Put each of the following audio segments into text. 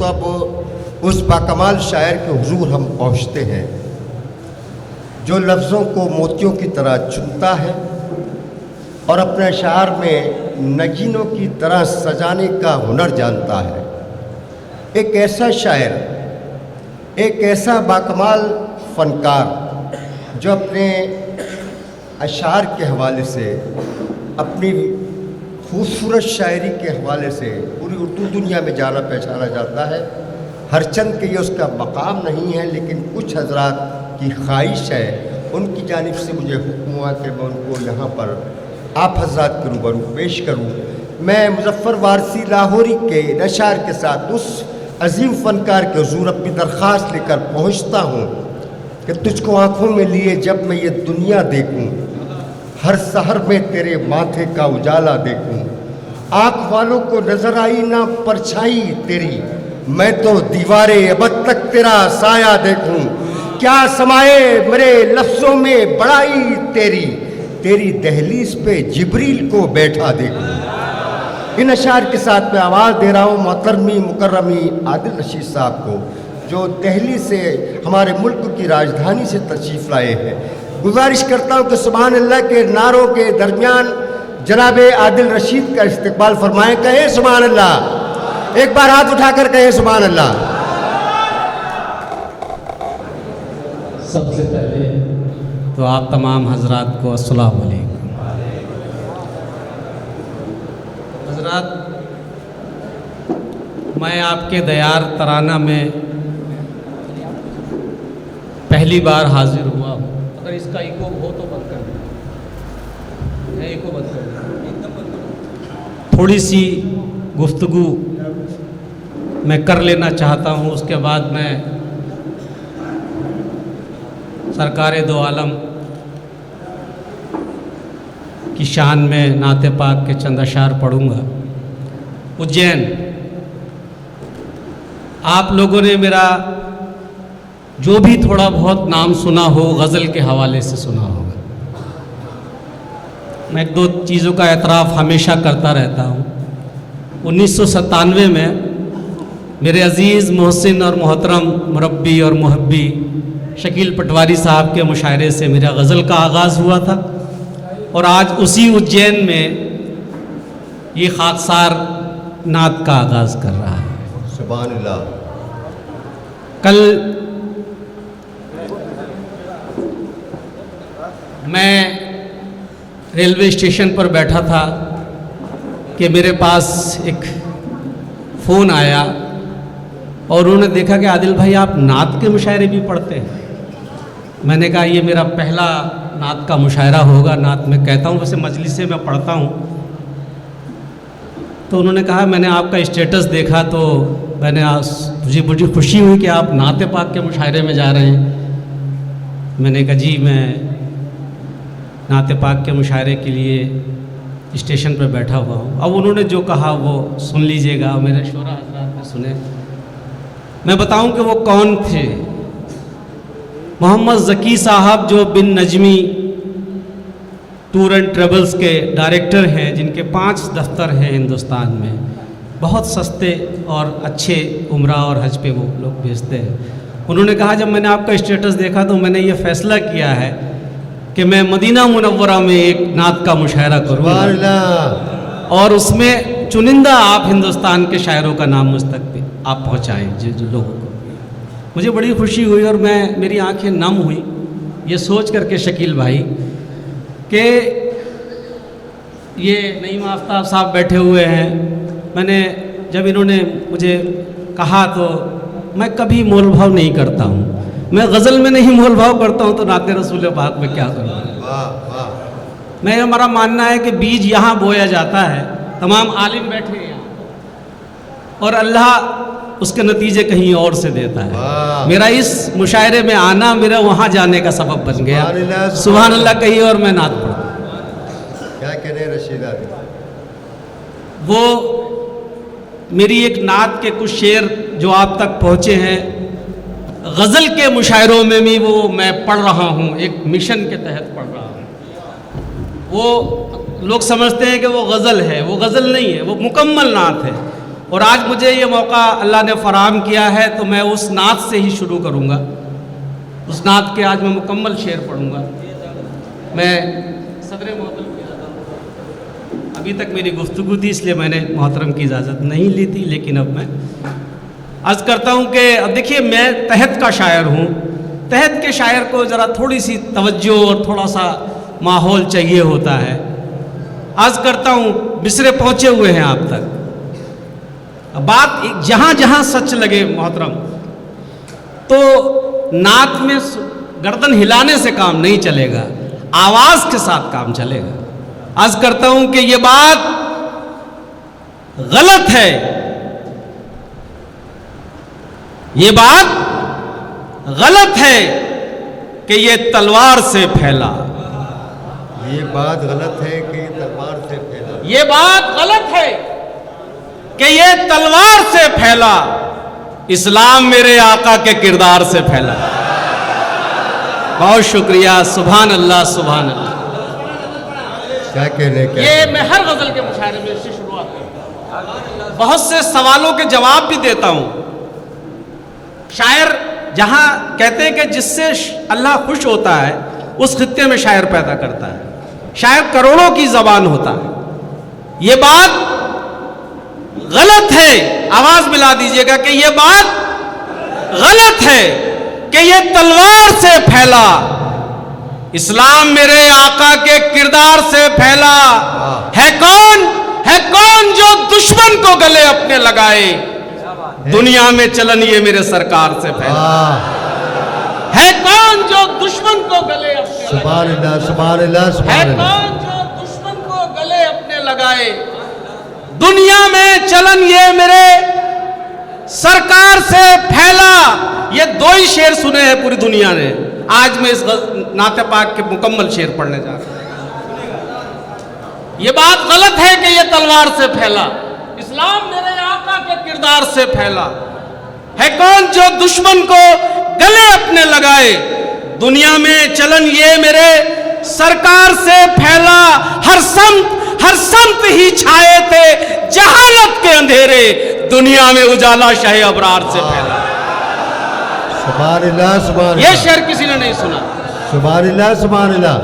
अब उस बाकमाल शायर के हुजूर हम पहुँचते हैं जो लफ्ज़ों को मोतियों की तरह चुनता है और अपने अशार में नगीनों की तरह सजाने का हुनर जानता है। एक ऐसा शायर, एक ऐसा बाकमाल फ़नकार जो अपने अशार के हवाले से, अपनी खूबसूरत शायरी के हवाले से पूरी उर्दू दुनिया में जाना पहचाना जाता है। हर चंद के ये उसका मकाम नहीं है, लेकिन कुछ हजरात की ख्वाहिश है, उनकी जानिब से मुझे हुक्म हुआ कि मैं उनको यहाँ पर आप हजरात के रूबरू पेश करूँ। मैं मुज़फ़्फ़र वारसी लाहौरी के नशार के साथ उस अजीम फ़नकार के हुज़ूर अपनी दरख्वास्त लेकर पहुँचता हूँ कि तुझको आँखों में लिए जब मैं ये दुनिया देखूँ, हर सहर में तेरे माथे का उजाला देखूँ, आँख वालों को नज़र आई ना परछाई तेरी, मैं तो दीवारे अबद तक तेरा साया देखूँ। क्या समाए मेरे लफ्ज़ों में बड़ाई तेरी, तेरी दहलीज पे जिब्रील को बैठा देखूँ। इन अशार के साथ मैं आवाज़ दे रहा हूँ मोहतरमी मुकर्रमी आदिल रशीद साहब को, जो दिल्ली से हमारे मुल्क की राजधानी से तशरीफ़ लाए हैं। गुजारिश करता हूँ कि सुभान अल्लाह के नारों के दरमियान जनाब आदिल रशीद का इस्तकबाल फरमाएं। कहें सुभान अल्लाह, एक बार हाथ उठाकर कहें सुभान अल्लाह। सबसे पहले तो आप तमाम हजरात को अस्सलाम वालेकुम। हजरात, मैं आपके दयार तराना में पहली बार हाजिर हुआ हूँ। अगर इसका इको हो तो बंद कर दें, मैं इको बंद कर दूँ। थोड़ी सी गुफ्तगू मैं कर लेना चाहता हूँ, उसके बाद मैं सरकार दो आलम की शान में नाते पाक के चंद अशार पढ़ूँगा। उज्जैन, आप लोगों ने मेरा जो भी थोड़ा बहुत नाम सुना हो गज़ल के हवाले से सुना होगा। मैं एक दो चीज़ों का एतराफ़ हमेशा करता रहता हूँ। 1997 में मेरे अज़ीज़ मोहसिन और मोहतरम मुरब्बी और मुहब्बी शकील पटवारी साहब के मुशायरे से मेरा गज़ल का आगाज़ हुआ था, और आज उसी उज्जैन में ये खाकसार नात का आगाज़ कर रहा है। सुभान अल्लाह। कल मैं रेलवे स्टेशन पर बैठा था कि मेरे पास एक फ़ोन आया और उन्होंने देखा कि आदिल भाई आप नात के मुशायरे भी पढ़ते हैं। मैंने कहा ये मेरा पहला नात का मुशायरा होगा। नात मैं कहता हूँ, वैसे मजलिस से मैं पढ़ता हूँ। तो उन्होंने कहा मैंने आपका स्टेटस देखा तो मैंने मुझे बड़ी खुशी हुई कि आप नाते पाक के मुशायरे में जा रहे हैं। मैंने कहा जी मैं नाते पाक के मुशायरे के लिए स्टेशन पर बैठा हुआ हूँ। अब उन्होंने जो कहा वो सुन लीजिएगा, मेरे शोरा हज़रात ने सुने। मैं बताऊं कि वो कौन थे। मोहम्मद ज़की साहब जो बिन नजमी टूर एंड ट्रेवल्स के डायरेक्टर हैं, जिनके 5 दफ्तर हैं हिंदुस्तान में, बहुत सस्ते और अच्छे उम्रा और हज पे वो लोग भेजते हैं। उन्होंने कहा जब मैंने आपका स्टेटस देखा तो मैंने ये फ़ैसला किया है कि मैं मदीना मुनव्वरा में एक नात का मुशायरा करूँगा और उसमें चुनिंदा आप हिंदुस्तान के शायरों का नाम मुझ तक भी आप पहुँचाएँ जो लोगों को। मुझे बड़ी खुशी हुई और मेरी आंखें नम हुई ये सोच करके शकील भाई कि ये नईम आफ्ताब साहब बैठे हुए हैं। मैंने जब इन्होंने मुझे कहा तो मैं कभी मोल भाव नहीं करता हूँ। मैं गज़ल में नहीं मोल भाव करता हूँ तो नाते रसूल पाक में क्या करूँ। मैं हमारा मानना है कि बीज यहाँ बोया जाता है, तमाम आलिम बैठे हैं यहाँ, और अल्लाह उसके नतीजे कहीं और से देता है। मेरा इस मुशायरे में आना मेरा वहाँ जाने का सबब बन गया। सुभान अल्लाह कही और मैं नात पढ़ा। क्या कह रहे रशीदा? वो मेरी एक नात के कुछ शेर जो आप तक पहुँचे हैं, गज़ल के मुशायरों में भी वो मैं पढ़ रहा हूँ, एक मिशन के तहत पढ़ रहा हूँ। वो लोग समझते हैं कि वो गज़ल है, वो गज़ल नहीं है, वो मुकम्मल नात है। और आज मुझे ये मौका अल्लाह ने फराहम किया है तो मैं उस नात से ही शुरू करूँगा। उस नात के आज मैं मुकम्मल शेर पढ़ूँगा। मैं सदर मोहतरम की इजाज़त, अभी तक मेरी गुफ्तगू थी इसलिए मैंने मोहतरम की इजाज़त नहीं ली थी, लेकिन अब मैं अर्ज़ करता हूँ कि अब देखिए मैं तहत का शायर हूँ। तहत के शायर को ज़रा थोड़ी सी तवज्जो और थोड़ा सा माहौल चाहिए होता है। अर्ज़ करता हूँ मिसरे पहुँचे हुए हैं आप तक। अब बात जहाँ जहाँ सच लगे मोहतरम, तो नात में गर्दन हिलाने से काम नहीं चलेगा, आवाज़ के साथ काम चलेगा। अर्ज़ करता हूँ कि ये बात गलत है, ये बात गलत है कि ये तलवार से फैला। ये बात गलत है कि ये तलवार से फैला। ये बात गलत है कि ये तलवार से फैला, इस्लाम मेरे आका के किरदार से फैला। बहुत शुक्रिया। सुभान अल्लाह, सुभान अल्लाह। क्या कहने क्या ये मैं हर गजल के मुशायरे में इससे शुरुआत करता हूं, बहुत से सवालों के जवाब भी देता हूं। शायर जहां कहते हैं कि जिससे अल्लाह खुश होता है उस खित्ते में शायर पैदा करता है। शायर करोड़ों की जबान होता है। ये बात गलत है, आवाज मिला दीजिएगा कि ये बात गलत है कि ये तलवार से फैला, इस्लाम मेरे आका के किरदार से फैला। है कौन जो दुश्मन को गले अपने लगाए, दुनिया में चलन ये मेरे सरकार से फैला। है कौन जो दुश्मन को गले अपने सुभान अल्लाह, सुभान अल्लाह, है सुभान अल्लाह। कौन जो दुश्मन को गले अपने लगाए, दुनिया में चलन ये मेरे सरकार से फैला। ये दो ही शेर सुने हैं पूरी दुनिया ने। आज मैं इस नाते पाक के मुकम्मल शेर पढ़ने जा रहा हूं। ये बात गलत है कि ये तलवार से फैला, इस्लाम मेरे आका के किरदार से फैला। है कौन जो दुश्मन को गले अपने लगाए, दुनिया में चलन ये मेरे सरकार से फैला। हर संत ही छाए थे जहालत के अंधेरे, दुनिया में उजाला शाह अबरार से फैला। सुभान अल्लाह, सुभान ये अल्लाह। शेर किसी ने नहीं सुना। सुभान अल्लाह, सुभान अल्लाह।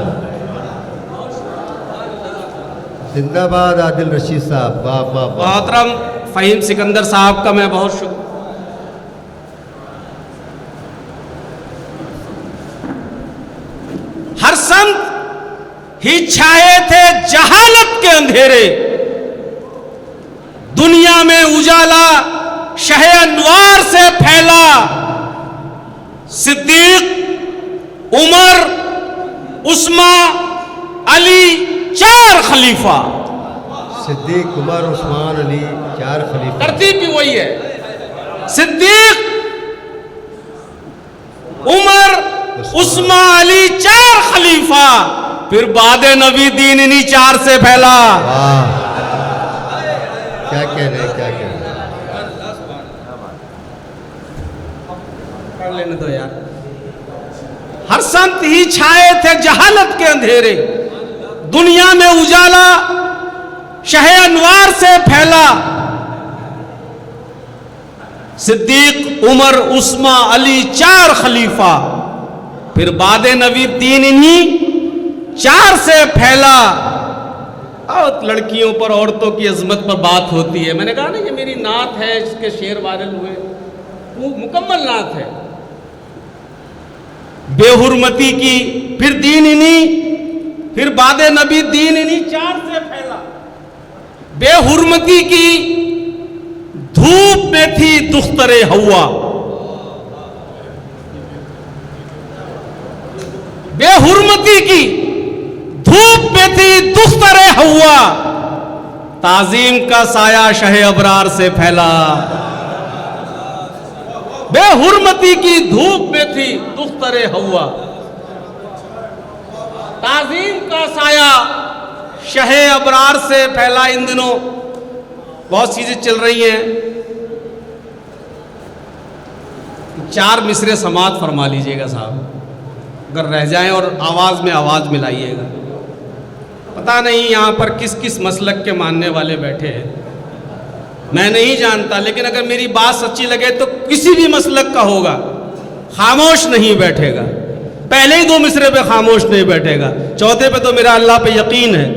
जिंदाबाद आदिल रशीद साहब। वाह वाह वाह। मोहतरम फ़हीम सिकंदर साहब का मैं बहुत शुक्र। हर संत ही छाए थे जहालत के अंधेरे, दुनिया में उजाला शह अनवार से फैला। सिद्दीक, उमर, उस्मा, अली, चार खलीफा। सिद्दीक, उमर, उस्मान, अली, चार खलीफा। तरतीब भी वही है। सिद्दीक, उमर, उस्मा, अली, चार खलीफा, फिर बाद नबी दीन इन्हीं चार से फैला। वाह, क्या कह रहे हैं, क्या कह रहे हैं। पढ़ लेने दो यार। हर संत ही छाए थे जहालत के अंधेरे, दुनिया में उजाला शह अनवार से फैला। सिद्दीक, उमर, उस्मा, अली, चार खलीफा, फिर बाद नबी तीन इन्हीं चार से फैला। और लड़कियों पर, औरतों की अजमत पर बात होती है। मैंने कहा ना ये मेरी नात है, इसके शेर वायरल हुए, वो मुकम्मल नात है। बेहुरमती की, फिर दीन इन्हीं, फिर बाद नबी दीन इन्हीं चार से फैला। बेहुरमती की धूप में थी दुख्तरे हवा, बेहुरमती की धूप में थी दुख्तरे हवा, ताजीम का साया शह अबरार से फैला। बेहुरमती की धूप में थी दुख्तरे हवा, ताजीम का साया शह अबरार से फैला। इन दिनों बहुत चीजें चल रही हैं, चार मिसरे समात फरमा लीजिएगा साहब, अगर रह जाएं, और आवाज में आवाज मिलाइएगा। पता नहीं यहाँ पर किस किस मसलक के मानने वाले बैठे हैं, मैं नहीं जानता, लेकिन अगर मेरी बात सच्ची लगे तो किसी भी मसलक का होगा, खामोश नहीं बैठेगा। पहले ही 2 मिसरे पे खामोश नहीं बैठेगा, चौथे पे तो मेरा अल्लाह पे यकीन है।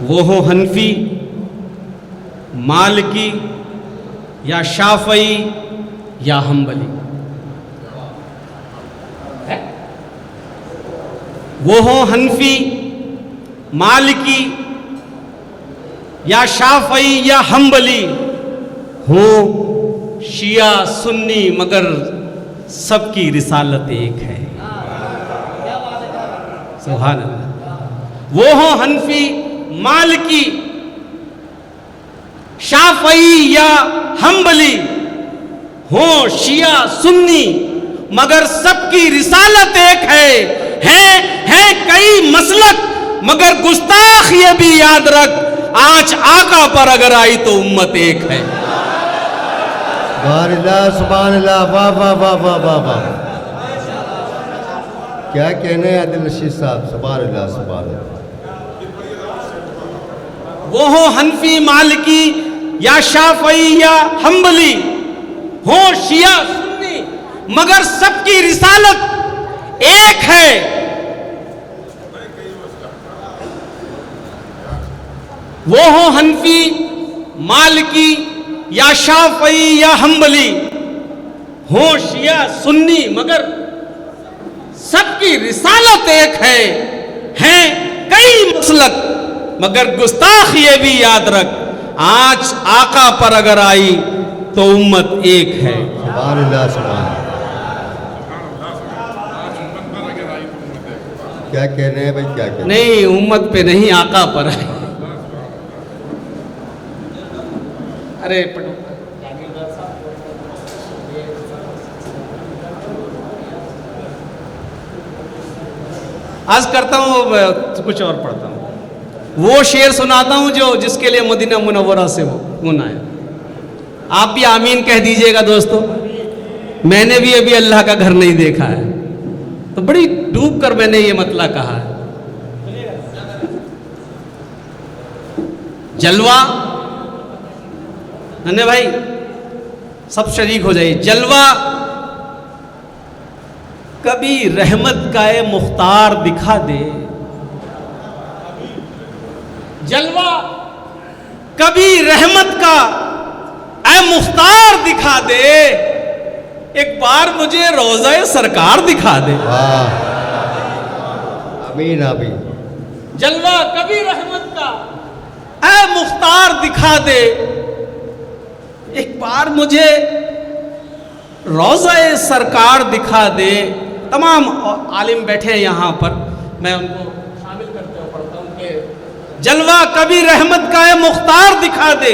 वो हो हनफी, मालिकी या शाफई या हम्बली, वो हो हनफी, मालिकी या शाफई या हम्बली, हो शिया सुन्नी, मगर सबकी रिसालत एक है। सुभान अल्लाह। वो हो हनफी, मालिकी, शाफई या हम्बली, हो शिया सुन्नी, मगर सबकी रिसालत एक है कई मसलक, मगर गुस्ताख ये भी याद रख, आज आका पर अगर आई तो उम्मत एक है। सुभान अल्लाह, वाह वाह वाह वाह वाह वाह, क्या कहने हैं आदिल रशीद साहब, सुभान अल्लाह सुभान अल्लाह। वो हो हनफी, मालिकी या शाफई या हम्बली, हो शिया सुन्नी, मगर सबकी रिसालत एक है। वो हो हनफी, मालिकी या शाफई या हम्बली, हो शिया सुन्नी, मगर सबकी रिसालत एक है कई मसलक, मगर गुस्ताख ये भी याद रख, आज आका पर अगर आई तो उम्मत एक है। सुभान अल्लाह सुभान अल्लाह। क्या कहने हैं भाई, क्या कहने? नहीं, उम्मत पे नहीं, आका पर आई। अरे आज करता हूँ, कुछ और पढ़ता हूँ। वो शेर सुनाता हूँ जो जिसके लिए मदीना मुनव्वरा से गुना है। आप भी आमीन कह दीजिएगा दोस्तों। मैंने भी अभी अल्लाह का घर नहीं देखा है, तो बड़ी डूब कर मैंने ये मतला कहा है। जलवा, नन्हे भाई सब शरीक हो जाइए। जलवा कभी रहमत का ए मुख्तार दिखा दे, जलवा कभी रहमत का ए मुख्तार दिखा दे, एक बार मुझे रोज़ा सरकार दिखा दे। वाह, आमीन आमीन। जलवा कभी रहमत का ए मुख्तार दिखा दे, एक बार मुझे रोज़ा सरकार दिखा दे। तमाम आलिम बैठे हैं यहाँ पर, मैं उनको शामिल करते हुए पढ़ता हूँ कि जलवा कभी रहमत का मुख्तार दिखा दे,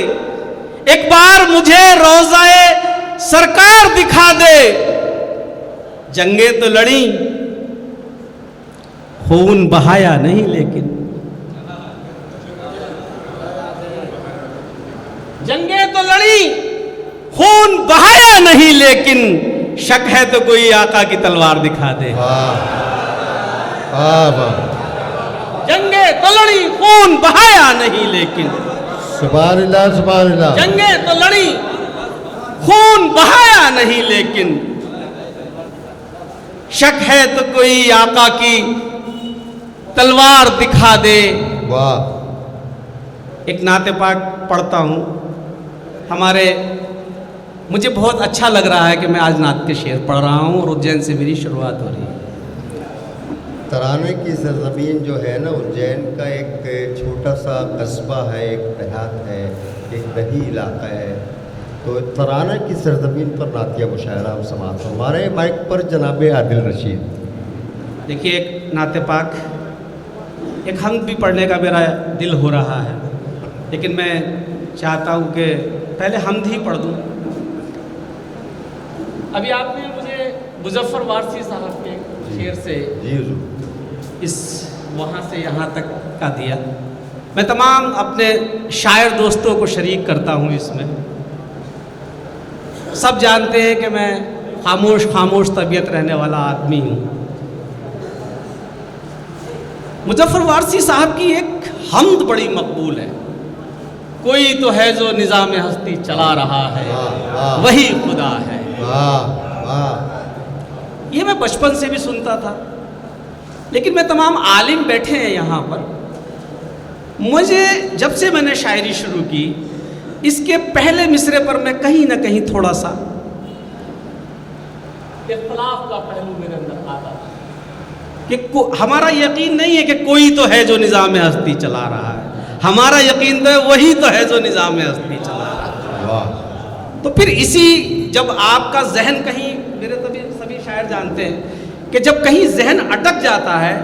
एक बार मुझे रोज़ाए सरकार दिखा दे। जंगें तो लड़ी, खून बहाया नहीं, लेकिन जंगें तो लड़ी, खून बहाया नहीं, लेकिन शक है तो कोई आका की तलवार दिखा दे। जंगे तो लड़ी, खून बहाया नहीं, लेकिन सुभान अल्लाह सुभान अल्लाह। जंगे तो लड़ी, खून बहाया नहीं, लेकिन शक है तो कोई आका की तलवार दिखा दे। वाह। एक नाते पाक पढ़ता हूँ। हमारे, मुझे बहुत अच्छा लग रहा है कि मैं आज नात के शेर पढ़ रहा हूँ और उज्जैन से मेरी शुरुआत हो रही है। तराने की सरजमीन जो है ना, उज्जैन का एक छोटा सा कस्बा है, एक देहात है, एक दही इलाका है। तो तराने की सरजमीन पर नातिया मुशायरा हम समात। हमारे माइक पर जनाब आदिल रशीद। देखिए, एक नाते पाक, एक हम्द भी पढ़ने का मेरा दिल हो रहा है, लेकिन मैं चाहता हूँ कि पहले हम्द ही पढ़ दूँ। अभी आपने मुझे मुजफ्फर वारसी साहब के शेर से इस वहाँ से यहाँ तक का दिया। मैं तमाम अपने शायर दोस्तों को शरीक करता हूँ इसमें। सब जानते हैं कि मैं खामोश तबीयत रहने वाला आदमी हूँ। मुजफ्फर वारसी साहब की एक हम्द बड़ी मकबूल है। कोई तो है जो निज़ाम हस्ती चला रहा है, वाह, वाह। वही खुदा है। वाह वाह। ये मैं बचपन से भी सुनता था, लेकिन मैं तमाम आलिम बैठे हैं यहाँ पर, मुझे जब से मैंने शायरी शुरू की, इसके पहले मिसरे पर मैं कहीं ना कहीं थोड़ा सा इख्तिलाफ का पहलू मेरे अंदर आता था कि हमारा यकीन नहीं है कि कोई तो है जो निज़ाम हस्ती चला रहा है, हमारा यकीन तो है वही तो है जो निज़ाम हस्ती चला रहा है। वाह। तो फिर इसी, जब आपका जहन कहीं, मेरे सभी शायर जानते हैं कि जब कहीं जहन अटक जाता है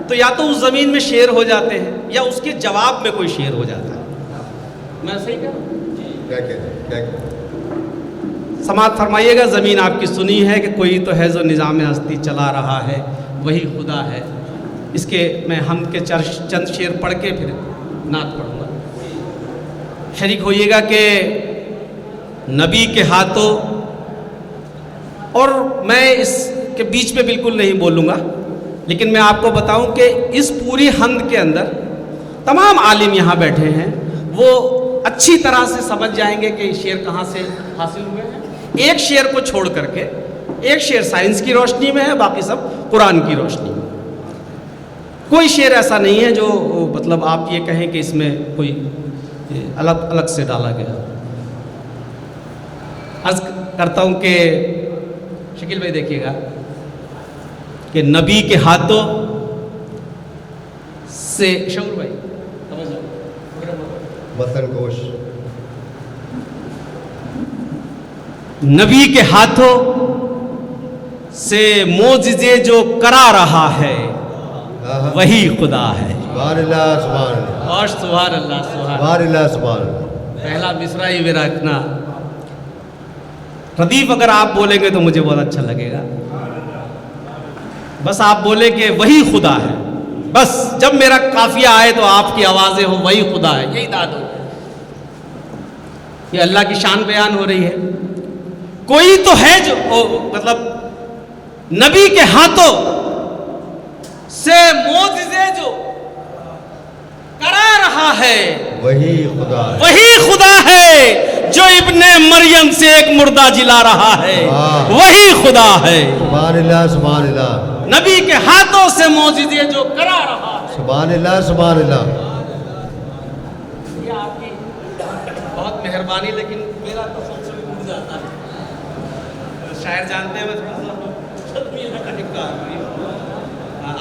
तो या तो उस ज़मीन में शेर हो जाते हैं या उसके जवाब में कोई शेर हो जाता है। मैं सही कह रहा हूँ? क्या कहते हैं? समात फरमाइएगा। ज़मीन आपकी सुनी है कि कोई तो है जो निज़ाम हस्ती चला रहा है, वही खुदा है। इसके मैं हम के चंद शेर पढ़ के फिर नात पढ़ूँगा। शरीक होइएगा कि नबी के हाथों, और मैं इसके बीच में बिल्कुल नहीं बोलूँगा, लेकिन मैं आपको बताऊं कि इस पूरी हमद के अंदर तमाम आलिम यहाँ बैठे हैं, वो अच्छी तरह से समझ जाएंगे कि शेर कहाँ से हासिल हुए हैं। एक शेर को छोड़ करके, एक शेर साइंस की रोशनी में है, बाकी सब कुरान की रोशनी में। कोई शेर ऐसा नहीं है जो मतलब आप ये कहें कि इसमें कोई अलग अलग से डाला गया। अर्ज करता हूँ कि शकील भाई देखिएगा कि नबी के हाथों से, शऊर भाई समझ लो, वतन कोश। नबी के हाथों से मोजिज़े जो करा रहा है, वही खुदा है। सुभान अल्लाह, सुभान अल्लाह। और सुभान अल्लाह, सुभान अल्लाह, सुभान अल्लाह। पहला मिसरा ही मेरा इतना रदीफ अगर आप बोलेंगे तो मुझे बहुत अच्छा लगेगा। बस आप बोले कि वही खुदा है, बस जब मेरा काफिया आए तो आपकी आवाजें हो वही खुदा है, यही दाद हो। ये अल्लाह की शान बयान हो रही है। कोई तो है जो मतलब नबी के हाथों से मोजिज़े जो करा रहा है, वही खुदा है। वही खुदा है जो इब्ने मरियम से एक मुर्दा जिला रहा है, वही खुदा है। सुभान अल्लाह, सुभान अल्लाह। नबी के हाथों से मोजिज़े जो करा रहा है। सुभान अल्लाह, सुभान अल्लाह। ये आपकी बहुत मेहरबानी, लेकिन मेरा तो सबसे उड़ जाता है। शायर जानते हैं मैं थोड़ा सा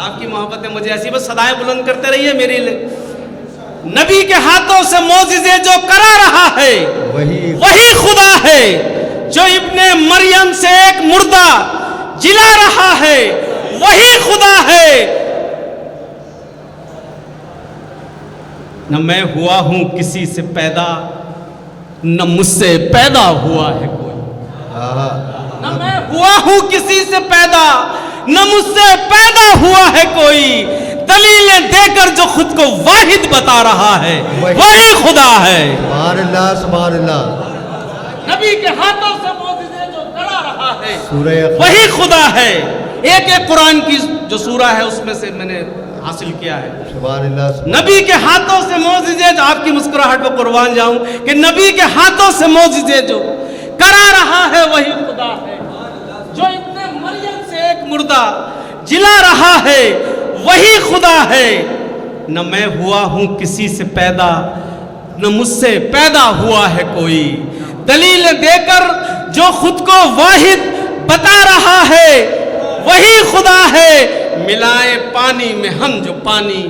आपकी मोहब्बत है मुझे ऐसी, बस सदाएं बुलंद करते रहिए मेरे लिए। नबी के हाथों से मोजिज़े जो करा रहा है, वही खुदा है जो इब्ने मरियम से एक मुर्दा जिला रहा है, वही खुदा है। न मैं हुआ हूं किसी से पैदा, न मुझसे पैदा हुआ है कोई। न मैं हुआ हूं किसी से पैदा, न मुझसे पैदा हुआ है कोई। दलीलें देकर जो खुद को वाहिद बता रहा है, वही खुदा है। सुभान अल्लाह, सुभान अल्लाह। नबी के हाथों से मोजिज़े जो करा रहा है, वही खुदा है। एक एक कुरान की जो सूरा है उसमें से मैंने हासिल किया है। सुभान अल्लाह। नबी के हाथों से मोजिज़े, आपकी मुस्कुराहट पर कुर्बान जाऊं कि नबी के हाथों से मोजिज़े जो करा रहा है, वही खुदा है जो इब्ने मरियम से एक मुर्दा जिला रहा है, वही खुदा है। न मैं हुआ हूं किसी से पैदा, न मुझसे पैदा हुआ है कोई। दलील देकर जो खुद को वाहिद बता रहा है, वही खुदा है। मिलाए पानी में हम जो पानी,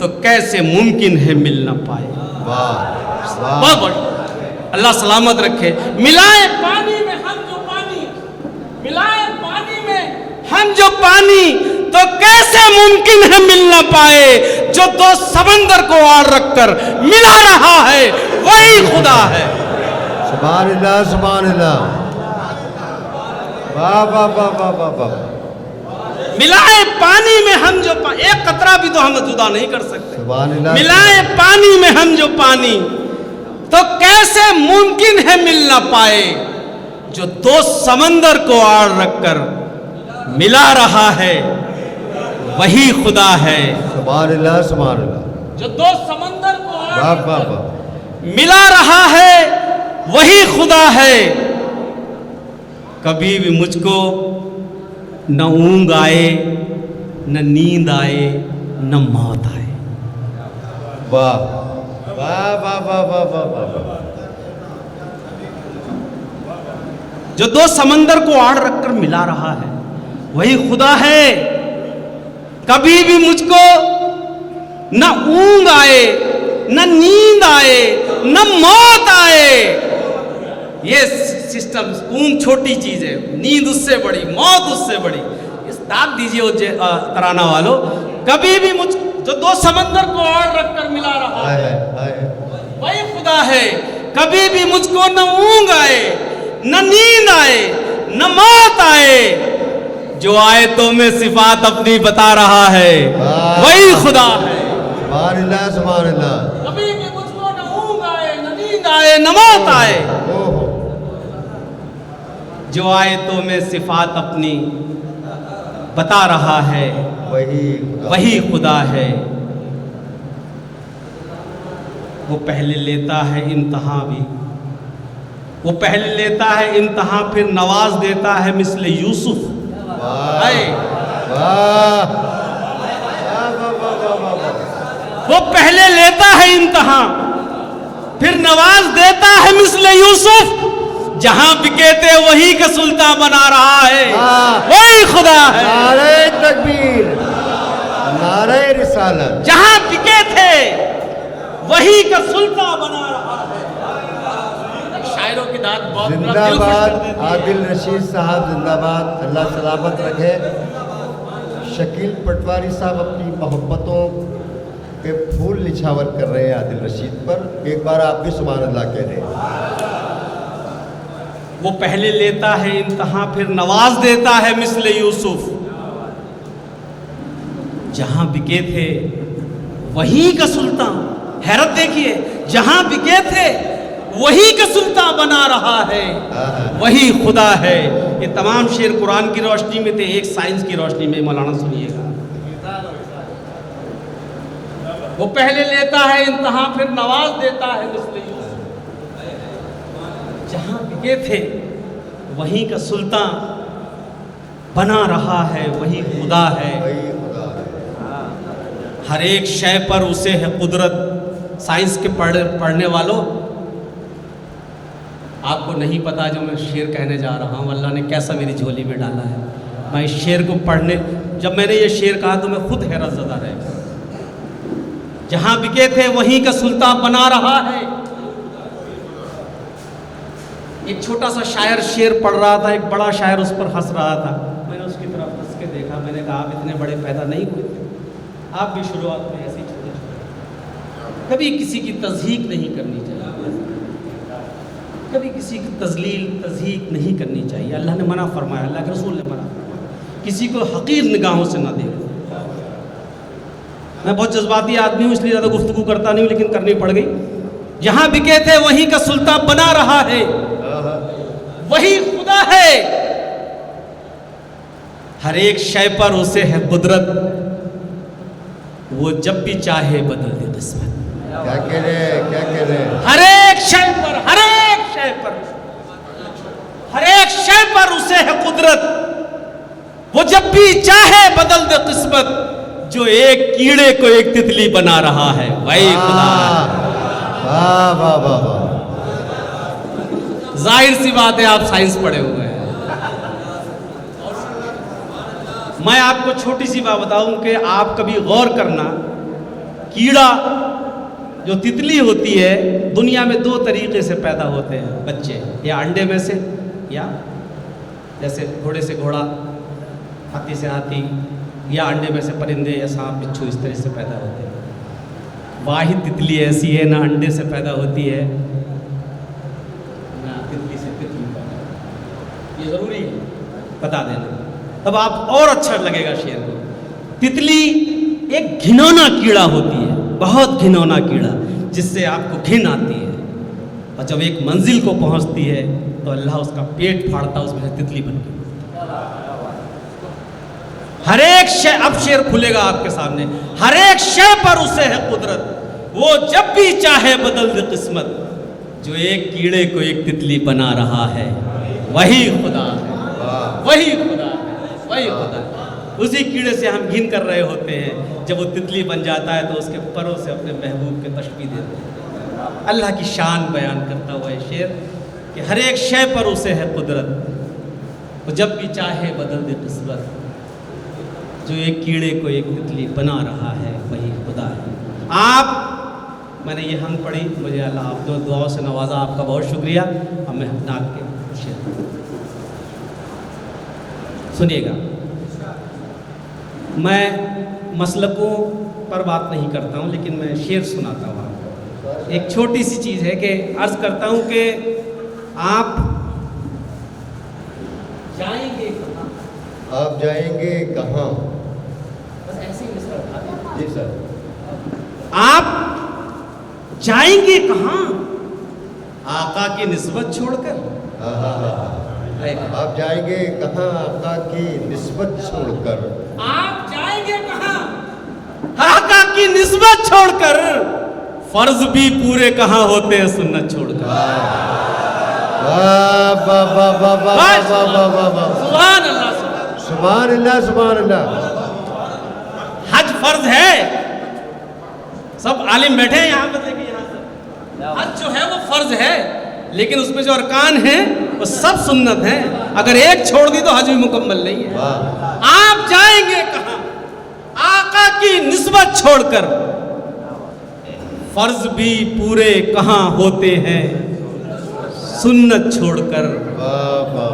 तो कैसे मुमकिन है मिल ना पाए। बहुत बहुत अल्लाह सलामत रखे। मिलाए पानी में हम जो पानी, मिलाए पानी में हम जो पानी, तो कैसे मुमकिन है मिल ना पाए। जो दो समंदर को आड़ रखकर मिला रहा है, वही खुदा है। सुभान अल्लाह, सुभान अल्लाह। वाह वाह वाह वाह वाह वाह। मिलाए पानी में हम जो एक कतरा भी तो हम जुदा नहीं कर सकते। सुभान अल्लाह। मिलाए पानी में हम जो पानी, तो कैसे मुमकिन है मिल ना पाए। जो दो समंदर को आड़ रखकर मिला रहा है, वही खुदा है। सुभान अल्लाह, सुभान अल्लाह। जो दो समंदर को वाह वाह वाह। मिला रहा है वही खुदा है। कभी भी मुझको न ऊंग आए, न नींद आए, न मौत आए। वाह वाह वाह वाह वाह वाह वाह। जो दो समंदर को आड़ रखकर मिला रहा है वही खुदा है। कभी भी मुझको न ऊंग आए, न नींद आए, न मौत आए। ये सिस्टम, ऊंग छोटी चीज है, नींद उससे बड़ी, मौत उससे बड़ी। इस दाग दीजिए तराना वालों, कभी भी मुझ जो दो समंदर को आड़ रखकर मिला रहा है वही खुदा है। कभी भी मुझको न ऊंग आए, न नींद आए, न मौत आए। जो आयतों में सिफात अपनी बता रहा है वही खुदा है। सुभान अल्लाह, सुभान अल्लाह। कभी भी मुझको न ऊंग आए, न नींद आए, न मौत आए। जो आयतों में सिफात अपनी बता रहा है वही खुदा है। वो पहले लेता है इम्तहां भी, वो पहले लेता है इम्तहां, फिर नवाज देता है मिस्ले यूसुफ। वो पहले लेता है इम्तहां, फिर नवाज देता है मिस्ले यूसुफ। जहां बिके थे वही का सुल्तान बना रहा है वही खुदा है। नारे तकबीर, नारे रिसालत। जहां बिके थे वही का सुल्तान बना रहा है। शायरों की दाद बहुत जिंदाबाद आदिल रशीद साहब, जिंदाबाद। अल्लाह सलामत रखे। शकील पटवारी साहब अपनी मोहब्बतों के फूल निछावर कर रहे हैं आदिल रशीद पर। एक बार आप भी सुभान अल्लाह कह दें। वो पहले लेता है इम्तहां, फिर नवाज देता है मिस्ले यूसुफ। जहां बिके थे वही का सुल्तान, हैरत देखिए, जहां बिके थे वही का सुल्तान बना रहा है वही खुदा है। ये तमाम शेर कुरान की रोशनी में थे, एक साइंस की रोशनी में। मौलाना सुनिएगा, वो पहले लेता है इम्तहां, फिर नवाज देता है मिस्ले यूसुफ। जहां बिके थे वहीं का सुल्तान बना रहा है वही खुदा है। हर एक शय पर उसे है कुदरत। साइंस के पढ़ने वालों, आपको नहीं पता जो मैं शेर कहने जा रहा हूँ अल्लाह ने कैसा मेरी झोली में डाला है। मैं इस शेर को पढ़ने, जब मैंने ये शेर कहा तो मैं खुद हैरत ज़दा रह गया। जहां बिके थे वहीं का सुल्तान बना रहा है। एक छोटा सा शायर शेर पढ़ रहा था, एक बड़ा शायर उस पर हंस रहा था। मैंने उसकी तरफ हंस के देखा, मैंने कहा आप इतने बड़े पैदा नहीं हुए थे, आप भी शुरुआत में ऐसे छोटे छोटे। कभी किसी की तज़हीक नहीं करनी चाहिए, कभी किसी की तजलील तज़हीक नहीं करनी चाहिए। अल्लाह ने मना फरमाया, अल्लाह के रसूल ने मना फरमाया, किसी को हकीर निगाहों से ना देखो। मैं बहुत जज्बाती आदमी हूँ इसलिए ज़्यादा गुफ्तगू करता नहीं हूँ, लेकिन करनी पड़ गई। जहां बिके थे वहीं का सुल्तान बना रहा है वही खुदा है। हर एक शय पर उसे है कुदरत, वो जब भी चाहे बदल दे किस्मत। क्या कह रहे, क्या कह रहे? हर एक शय पर, हर एक शय पर, हर एक शय पर उसे है कुदरत, वो जब भी चाहे बदल दे किस्मत। जो एक कीड़े को एक तितली बना रहा है वही खुदा है। वाह वाह वाह वाह। जाहिर सी बात है आप साइंस पढ़े हुए हैं। मैं आपको छोटी सी बात बताऊं कि आप कभी गौर करना, कीड़ा जो तितली होती है दुनिया में दो तरीके से पैदा होते हैं बच्चे, या अंडे में से, या जैसे घोड़े से घोड़ा, हाथी से हाथी, या अंडे में से परिंदे या सांप बिच्छू, इस तरह से पैदा होते हैं। वाहिद तितली ऐसी है ना अंडे से पैदा होती है ना तितली से तितली पैदा होती है। ये ज़रूरी है बता देना, तब आप और अच्छा लगेगा शेर को। तितली एक घिनौना कीड़ा होती है, बहुत घिनौना कीड़ा, जिससे आपको घिन आती है, और जब एक मंजिल को पहुंचती है तो अल्लाह उसका पेट फाड़ता है, उसमें तितली बन गई। हर एक शय, अब शेर खुलेगा आपके सामने, हर एक शय पर उसे है कुदरत, वो जब भी चाहे बदल दे किस्मत, जो एक कीड़े को एक तितली बना रहा है वही खुदा है, वही खुदा है, वही खुदा है। उसी कीड़े से हम घिन कर रहे होते हैं, जब वो तितली बन जाता है तो उसके परों से अपने महबूब के तशबीह देते हैं। अल्लाह की शान बयान करता हुआ है शेर कि हर एक शय पर उसे है कुदरत, वो जब भी चाहे बदल दे किस्मत, जो एक कीड़े को एक तितली बना रहा है वही खुदा है। आप, मैंने ये हम पढ़ी, मुझे अल्लाह आप दो दुआओं से नवाजा, आपका बहुत शुक्रिया। अब मैं नात के शेर सुनिएगा। मैं मसलकों पर बात नहीं करता हूँ, लेकिन मैं शेर सुनाता हूँ आपको। एक छोटी सी चीज़ है कि अर्ज़ करता हूँ कि आप जाएंगे कहाँ, आप जाएंगे कहाँ। बस ऐसे ही मिसरा उठा दें। जी सर। आप जाएंगे कहाँ आका की निस्बत छोड़कर। हाँ हाँ हाँ। आप जाएंगे कहाँ आका की निस्बत छोड़कर। आप जाएंगे कहाँ आका की निस्बत छोड़कर, फर्ज भी पूरे कहाँ होते हैं सुन्नत छोड़कर। वाह वाह वाह वाह वाह वाह वाह वाह वाह। सुभान अल्लाह, सुभान अल्लाह, सुभान अल्लाह। हज फर्ज है, सब आलिम बैठे हैं यहाँ पर, देखिए यहाँ से हज जो है वो फर्ज है, लेकिन उसमें जो अरकान हैं वो सब सुन्नत हैं। अगर एक छोड़ दी तो हज भी मुकम्मल नहीं है। आप जाएंगे कहाँ आका की निस्बत छोड़कर, फर्ज भी पूरे कहाँ होते हैं सुन्नत छोड़कर। वाह वाह।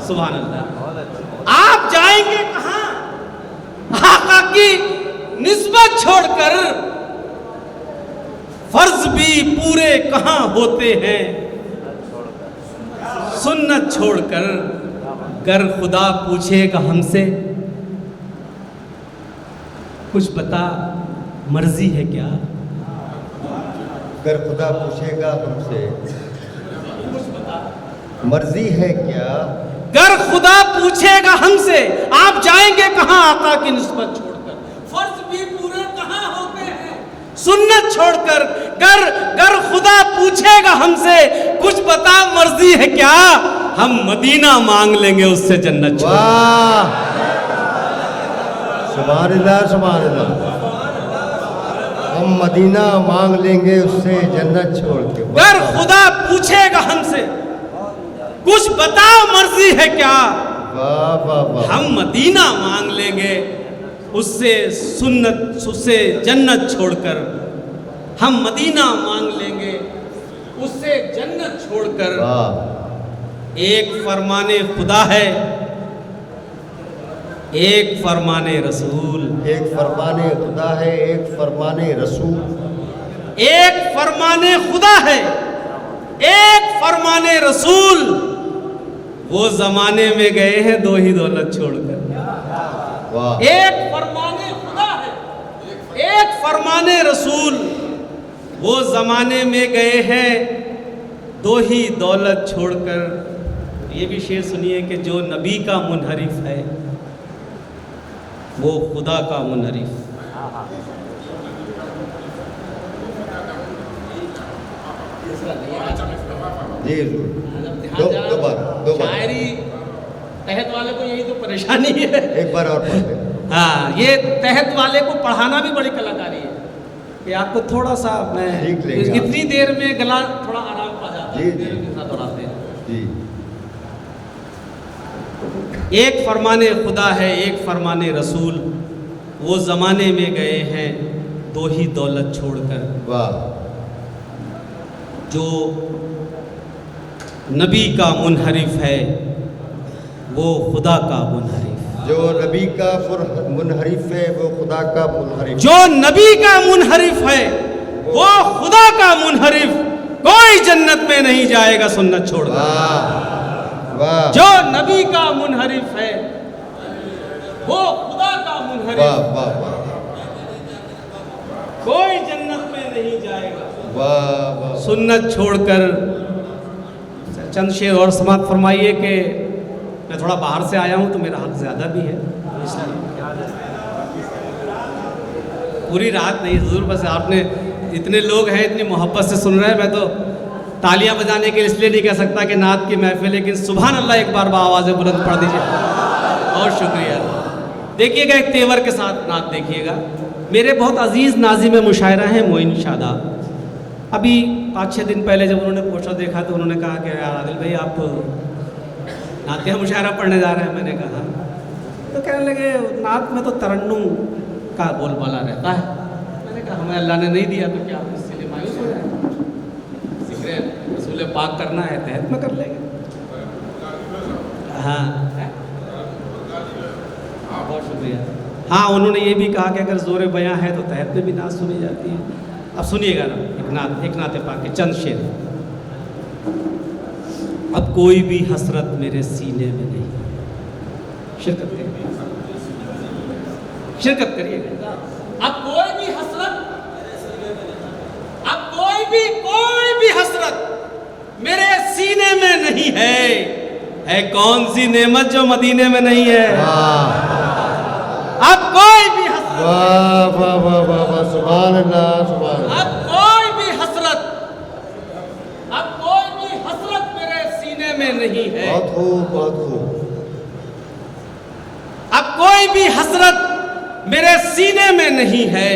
सुभान अल्लाह। आप जाएंगे कहाँ आका की निस्बत छोड़कर, फर्ज भी पूरे कहाँ होते हैं सुन्नत छोड़कर। गर खुदा पूछेगा हमसे कुछ बता मर्जी है क्या। अगर खुदा पूछेगा हमसे मर्जी है क्या। गर खुदा पूछेगा हमसे आप जाएंगे कहाँ आका की निस्बत छोड़कर, फर्ज भी पूरे कहाँ होते हैं सुन्नत छोड़कर। गर गर खुदा पूछेगा हमसे कुछ बता मर्जी है क्या, हम मदीना मांग लेंगे उससे जन्नत छोड़। वाह सुभान अल्लाह, सुभान अल्लाह। हम मदीना मांग लेंगे उससे जन्नत छोड़ के। गर खुदा पूछेगा हमसे कुछ बताओ मर्जी है क्या, वाह वाह वाह। हम मदीना मांग लेंगे उससे सुन्नत, उससे जन्नत छोड़कर। हम मदीना मांग लेंगे उससे जन्नत छोड़कर। वाह। एक फरमाने खुदा है एक फरमाने रसूल। एक फरमाने खुदा है एक फरमाने रसूल। एक फरमाने खुदा है एक फरमाने रसूल, वो जमाने में गए हैं दो ही दौलत छोड़कर। वाह। एक फरमाने खुदा है एक फरमाने रसूल, वो जमाने में गए हैं दो ही दौलत छोड़कर। ये भी शेर सुनिए कि जो नबी का मुनहरिफ है वो खुदा का मुनहरिफ। जी दो बार शायरी तहत वाले को यही तो परेशानी है। एक बार और पढ़ ले। हाँ, ये तहत वाले को पढ़ाना भी बड़ी कलाकारी है कि आपको थोड़ा सा मैं सीख लेंगे इतनी देर में गला थोड़ा आराम पा जाता है। जी, जी। दोहराते हैं। जी। एक फरमाने खुदा है एक फरमाने रसूल, वो ज़माने में गए हैं दो ही दौलत छोड़कर। वाह। जो नबी का मुनहरिफ है वो खुदा का मुनहरिफ। जो नबी का मुनहरिफ है वो खुदा का मुनहरिफ। जो नबी का मुनहरिफ है वो खुदा का मुनहरिफ, कोई जन्नत में नहीं जाएगा सुन्नत छोड़कर। वाह वाह। जो नबी का मुनहरिफ है वो खुदा का मुनहरिफ, वाह वाह वाह। कोई जन्नत में नहीं जाएगा वाह वाह। सुन्नत छोड़कर। चंद शेर और समाप्त फरमाइए कि मैं थोड़ा बाहर से आया हूँ तो मेरा हक ज़्यादा भी है, इसलिए पूरी रात नहीं हुजूर, बस आपने इतने लोग हैं, इतनी मोहब्बत से सुन रहे हैं, मैं तो तालियां बजाने के लिए इसलिए नहीं कह सकता कि नात की महफिल, लेकिन सुभान अल्लाह एक बार आवाज़ बुलंद पढ़ दीजिए। बहुत शुक्रिया। देखिएगा एक तेवर के साथ नात देखिएगा। मेरे बहुत अजीज़ नाज़िम मुशायरा हैं मोइन शादा। अभी 5-6 दिन पहले जब उन्होंने पोस्टर देखा तो उन्होंने कहा कि यार आदिल भाई आप नातिया मुशायरा पढ़ने जा रहे हैं। मैंने कहा, तो कहने लगे नात में तो तरन्नुम का बोलबाला रहता है। मैंने कहा हमें अल्लाह ने नहीं दिया तो क्या आप इससे मायूस हो जाए? जिक्र रसूल पाक करना है तहत में कर लेंगे। हाँ बहुत शुक्रिया। हाँ उन्होंने ये भी कहा कि अगर ज़ोर बयां है तो तहत में भी नात सुनी जाती है। अब सुनिएगा ना एक नाते पाक के चंद शेर। अब कोई भी हसरत मेरे सीने में नहीं। शिरकत करिएगा। अब कोई भी हसरत मेरे सीने में नहीं है कौन सी नेमत जो मदीने में नहीं है। अब कोई भी हसरत, वाह वाह वाह वाह वाह, सुभान अल्लाह सुभान अल्लाह। अब कोई भी हसरत मेरे सीने में नहीं है। बहुत खूब बहुत खूब। अब कोई भी हसरत मेरे सीने में नहीं है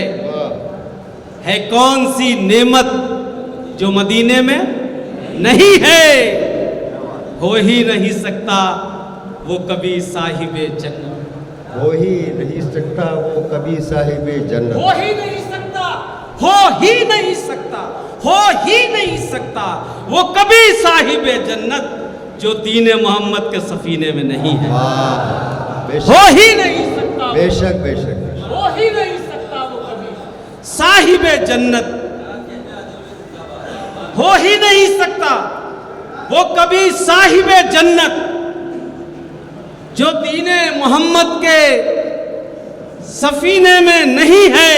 कौन सी नेमत जो मदीने में नहीं है। हो ही नहीं सकता वो कभी साहिबे जन्नत। हो ही नहीं सकता वो कभी साहिबे जन्नत। हो ही नहीं सकता वो कभी साहिबे जन्नत जो दीन मोहम्मद के सफीने में नहीं है। हो ही नहीं सकता। बेशक बेशक। हो ही नहीं सकता वो कभी साहिबे जन्नत। हो ही नहीं सकता वो कभी साहिबे जन्नत जो दीने मोहम्मद के सफीने में नहीं है।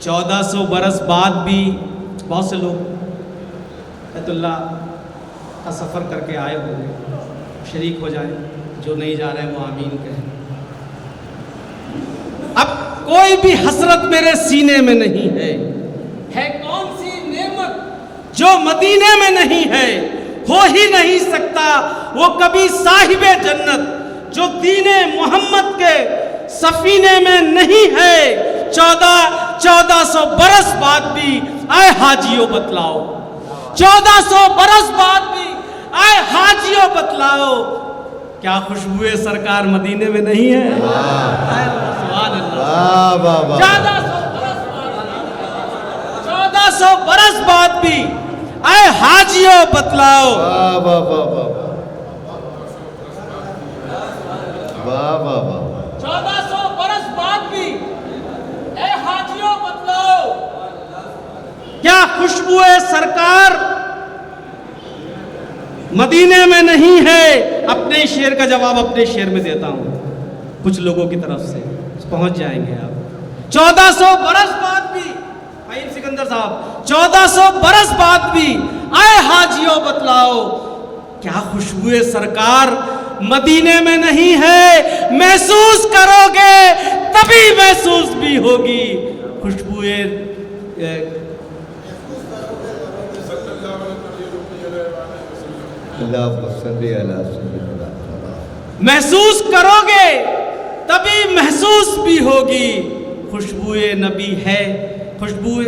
1400 बरस बाद भी बहुत से लोग बैतुल्लाह का सफ़र करके आए होंगे, शरीक हो जाए। जो नहीं जा रहे हैं वो आमीन कहें। अब कोई भी हसरत मेरे सीने में नहीं है कौन सी नेमत जो मदीने में नहीं है। हो ही नहीं सकता वो कभी साहिबे जन्नत जो दीने मोहम्मद के सफीने में नहीं है। 1400 बरस बाद भी आए हाजियों बतलाओ। 1400 बरस बाद भी आए हाजियों बतलाओ क्या खुशबुए सरकार मदीने में नहीं है। सुभान अल्लाह। 1400 बरस बाद भी आए हाजियों बतलाओ। वाह वाह वाह वाह वाह वाह वाह। 1400 बरस बाद भी ए हाजियों बतलाओ क्या खुशबुए सरकार मदीने में नहीं है। अपने शेर का जवाब अपने शेर में देता हूं, कुछ लोगों की तरफ से पहुंच जाएंगे आप। 1400 बरस बाद भी भाई सिकंदर साहब, 1400 बरस बाद भी आए हाजियों बतलाओ क्या खुशबुए सरकार मदीने में नहीं है। महसूस करोगे तभी महसूस भी होगी खुशबुए। महसूस करोगे तभी महसूस भी होगी खुशबुए नबी है। खुशबुए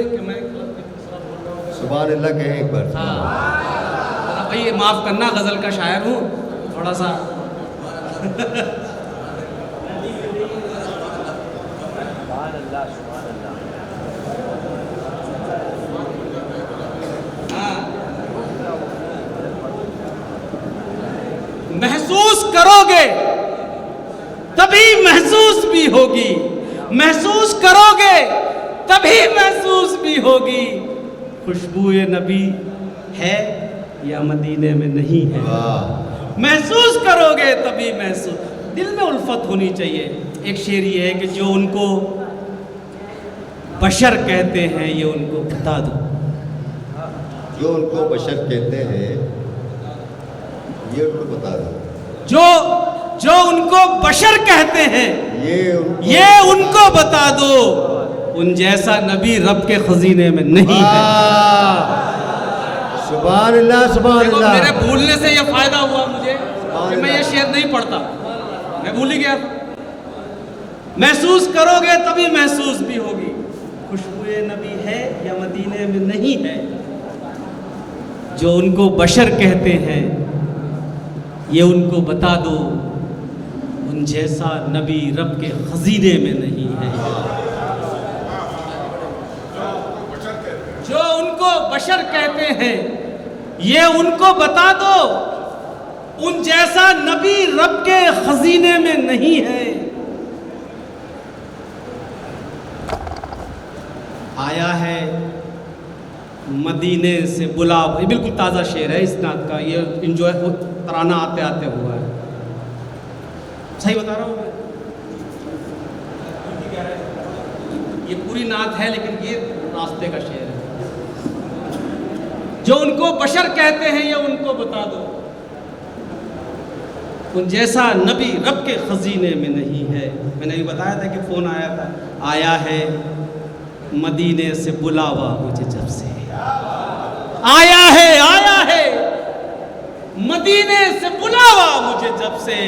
सुभान अल्लाह कहें एक बार। हाँ भाई माफ करना, गजल का शायर हूँ थोड़ा सा। महसूस करोगे तभी महसूस भी होगी। महसूस करोगे तभी महसूस भी होगी खुशबुए नबी है या मदीने में नहीं है। महसूस करोगे तभी महसूस। दिल में उल्फत होनी चाहिए। एक शेर ये है कि जो उनको बशर कहते हैं ये उनको बता दो। जो उनको बशर कहते हैं ये उनको बता दो। जो उनको बशर कहते हैं ये उनको बता दो। उन जैसा नबी रब के खजीने में नहीं है। सुभान अल्लाह, सुभान देखो, अल्लाह। मेरे भूलने से ये फायदा हुआ मुझे कि मैं ये शेर नहीं पढ़ता, मैं भूल ही गया था। महसूस करोगे तभी महसूस भी होगी, खुशबुए नबी है या मदीने में नहीं है। जो उनको बशर कहते हैं ये उनको बता दो, उन जैसा नबी रब के खजीने में नहीं है। जो उनको बशर कहते हैं ये उनको बता दो, उन जैसा नबी रब के खजीने में नहीं है। आया है मदीने से बुलावा, ये बिल्कुल ताज़ा शेर है इस नात का, ये इंजॉय तराना आते आते हुआ है। सही बता रहा हूँ मैं? ये पूरी नात है लेकिन ये रास्ते का शेर है। जो उनको बशर कहते हैं ये उनको बता दो, उन जैसा नबी रब के खजीने में नहीं है। मैंने अभी बताया था कि फ़ोन आया था, आया है मदीने से बुलावा मुझे जब से, आया है मदीने से बुलावा मुझे जब से,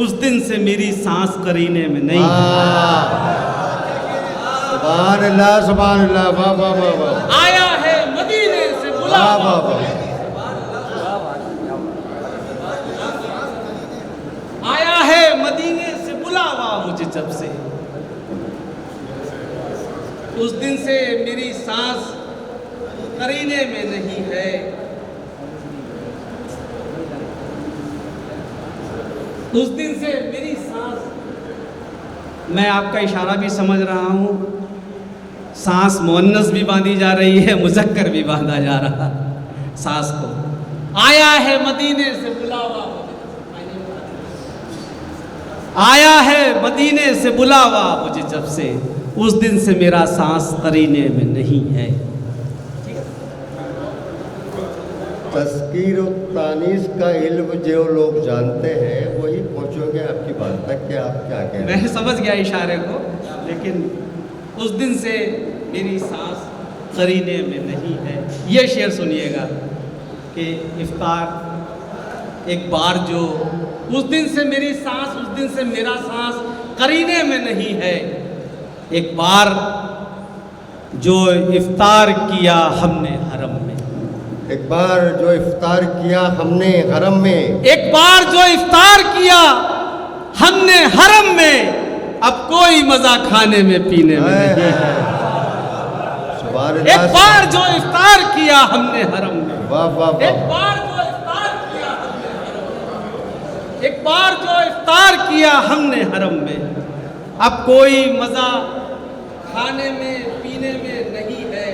उस दिन से मेरी सांस करीने में नहीं है। सुभान अल्लाह, सुभान अल्लाह, वाह वाह वाह वाह। आया है मदीने से बुलावा, आया है मदीने से बुलावा मुझे जब से, उस दिन से मेरी सांस करीने में नहीं है। उस दिन से मेरी सांस, मैं आपका इशारा भी समझ रहा हूँ, सांस मुअन्नस भी बांधी जा रही है, मुज़क्कर भी बांधा जा रहा सांस को। आया है मदीने से बुलावा, आया है मदीने से बुलावा मुझे जब से, उस दिन से मेरा सांस करीने में नहीं है। तस्कीर और तानीस का इल्म जो लोग जानते हैं वही पहुँचोगे आपकी बात तक कि आप क्या कह रहे हैं। मैं समझ गया इशारे को, लेकिन उस दिन से मेरी सांस करीने में नहीं है। ये शेर सुनिएगा कि इफ्तार एक बार जो, उस दिन से मेरी सांस, उस दिन से मेरा सांस करीने में नहीं है। एक बार जो इफ्तार किया हमने हरम में, एक बार जो इफ्तार किया हमने हरम में, एक बार जो इफ्तार किया हमने हरम में, अब कोई मजा खाने में पीने में नहीं है। सुभान एक अल्लाह, बार जो इफ्तार किया हमने हरम में, वाह वाह एक वाह। बार जो इफ्तार किया हमने हरम में, एक बार जो इफ्तार किया हमने हरम में, अब कोई मजा खाने में पीने में नहीं है।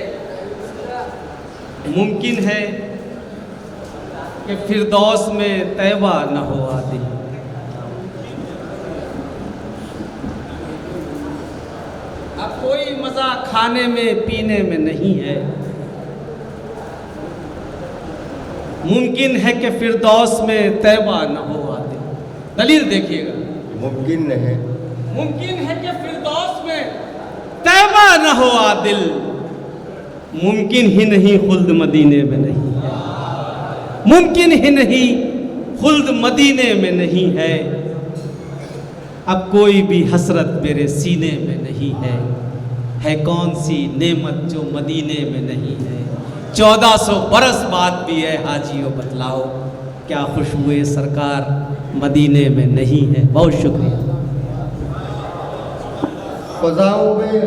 मुमकिन है कि फिरदौस में तैबा न हो आदि, अब कोई मजा खाने में पीने में नहीं है। मुमकिन है कि फिरदौस में तैबा न हो आदि। दलील देखिएगा, मुमकिन है, मुमकिन है कि फिरदौस में तैबा न हो आदिल, मुमकिन ही नहीं खुल्द मदीने में नहीं है। मुमकिन ही नहीं खुल्द मदीने में नहीं है। अब कोई भी हसरत मेरे सीने में नहीं है कौन सी नेमत जो मदीने में नहीं है। 1400 बरस बाद भी है हाजियों बतलाओ, क्या खुशबुए सरकार मदीने में नहीं है। बहुत शुक्रिया। फ़ज़ाओं में